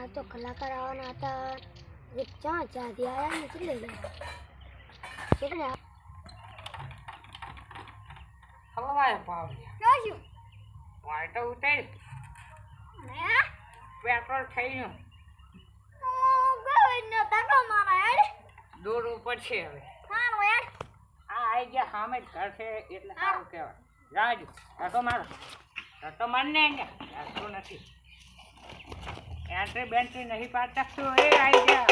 आज तो कलाकार आवाना હતા એક ચા ચાથી આયા ને ચલે હલવાય પાવ ક્યું વાટો ઉતર ને પેટ્રોલ થઈ ગયું ગોવિંદ તકો મારા હેડ દૂર ઉપર છે હવે હારો યાર આ આઈ ગયા સામે જ ઘર છે એટલે સારું કહેવાય રાજુ તો મારો તો મને ને તો નથી એન્ટ્રી બેન્ટ્રી નહીં પાડતા તો એ આઈ ગયા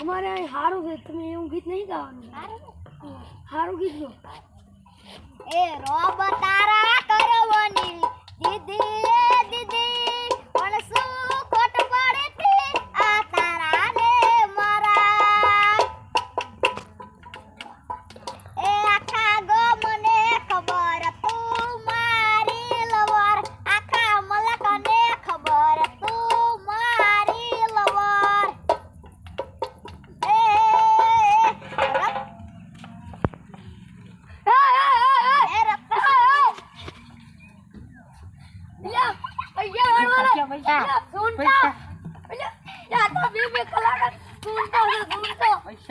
हमारे हारू गीत में यूं गीत नहीं गाવાનું हारू गीत लो ए रोब तारा करवनी दीदी ए दीदी पण सु खोट पड़े थी आ तारा ने मारा ए आखा गो मने खबर तू मारी लवर आखा मलक ने खबर तू मारी लवर पैसा